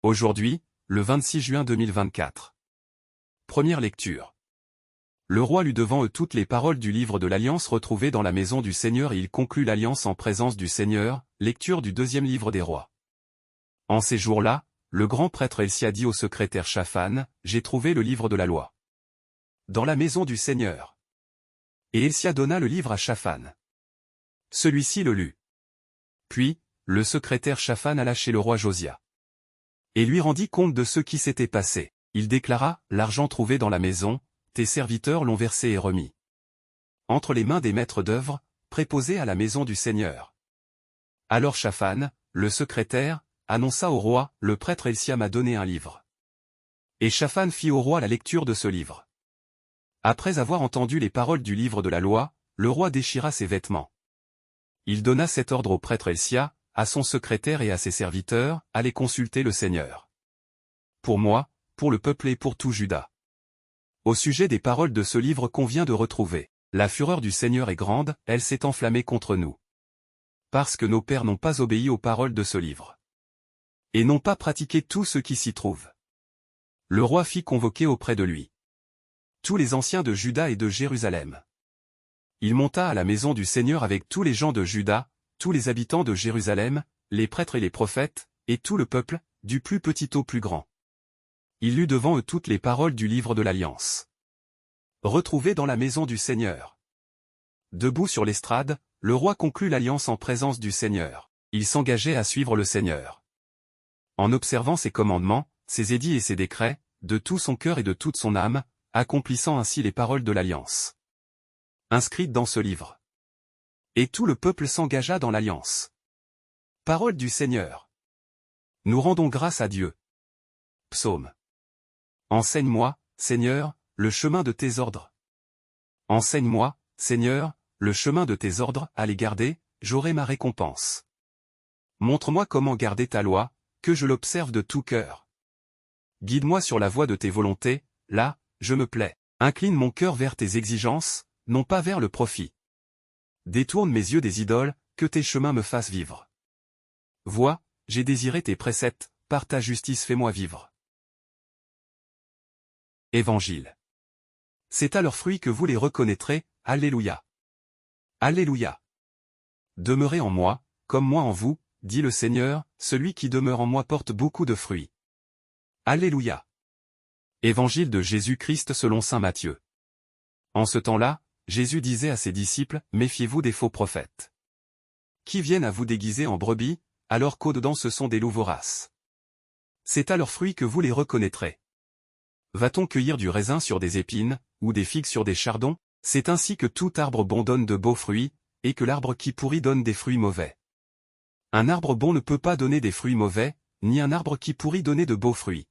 Aujourd'hui, le 26 juin 2024. Première lecture. Le roi lut devant eux toutes les paroles du livre de l'Alliance retrouvées dans la maison du Seigneur et il conclut l'Alliance en présence du Seigneur, lecture du deuxième livre des rois. En ces jours-là, le grand prêtre Elsia dit au secrétaire Shaphan, « J'ai trouvé le livre de la loi dans la maison du Seigneur. » Et Elsia donna le livre à Shaphan. Celui-ci le lut. Puis, le secrétaire Shaphan alla chez le roi Josia et lui rendit compte de ce qui s'était passé. Il déclara, « L'argent trouvé dans la maison, tes serviteurs l'ont versé et remis entre les mains des maîtres d'œuvre, préposés à la maison du Seigneur. » Alors Shaphan, le secrétaire, annonça au roi, « Le prêtre Elsia m'a donné un livre. » Et Shaphan fit au roi la lecture de ce livre. Après avoir entendu les paroles du livre de la loi, le roi déchira ses vêtements. Il donna cet ordre au prêtre Elsia, à son secrétaire et à ses serviteurs, « Allez consulter le Seigneur. Pour moi, pour le peuple et pour tout Juda. » Au sujet des paroles de ce livre qu'on vient de retrouver, la fureur du Seigneur est grande, elle s'est enflammée contre nous. Parce que nos pères n'ont pas obéi aux paroles de ce livre. Et n'ont pas pratiqué tout ce qui s'y trouve. Le roi fit convoquer auprès de lui tous les anciens de Juda et de Jérusalem. Il monta à la maison du Seigneur avec tous les gens de Juda, tous les habitants de Jérusalem, les prêtres et les prophètes, et tout le peuple, du plus petit au plus grand. Il lut devant eux toutes les paroles du livre de l'Alliance, retrouvées dans la maison du Seigneur. Debout sur l'estrade, le roi conclut l'alliance en présence du Seigneur. Il s'engageait à suivre le Seigneur. En observant ses commandements, ses édits et ses décrets, de tout son cœur et de toute son âme, accomplissant ainsi les paroles de l'Alliance inscrites dans ce livre. Et tout le peuple s'engagea dans l'Alliance. Parole du Seigneur. Nous rendons grâce à Dieu. Psaume. Enseigne-moi, Seigneur, le chemin de tes ordres. Enseigne-moi, Seigneur, le chemin de tes ordres, à les garder, j'aurai ma récompense. Montre-moi comment garder ta loi, que je l'observe de tout cœur. Guide-moi sur la voie de tes volontés, là, je me plais. Incline mon cœur vers tes exigences, non pas vers le profit. Détourne mes yeux des idoles, que tes chemins me fassent vivre. Vois, j'ai désiré tes préceptes, par ta justice fais-moi vivre. Évangile. C'est à leurs fruits que vous les reconnaîtrez, Alléluia. Alléluia. Demeurez en moi, comme moi en vous, dit le Seigneur, celui qui demeure en moi porte beaucoup de fruits. Alléluia. Évangile de Jésus-Christ selon saint Matthieu. En ce temps-là, Jésus disait à ses disciples, « Méfiez-vous des faux prophètes, qui viennent à vous déguiser en brebis, alors qu'au-dedans ce sont des loups voraces. C'est à leurs fruits que vous les reconnaîtrez. Va-t-on cueillir du raisin sur des épines, ou des figues sur des chardons? C'est ainsi que tout arbre bon donne de beaux fruits, et que l'arbre qui pourrit donne des fruits mauvais. Un arbre bon ne peut pas donner des fruits mauvais, ni un arbre qui pourrit donner de beaux fruits.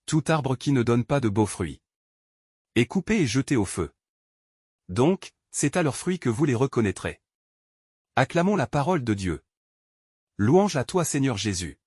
Tout arbre qui ne donne pas de beaux fruits est coupé et jeté au feu. Donc, c'est à leurs fruits que vous les reconnaîtrez. » Acclamons la parole de Dieu. Louange à toi Seigneur Jésus.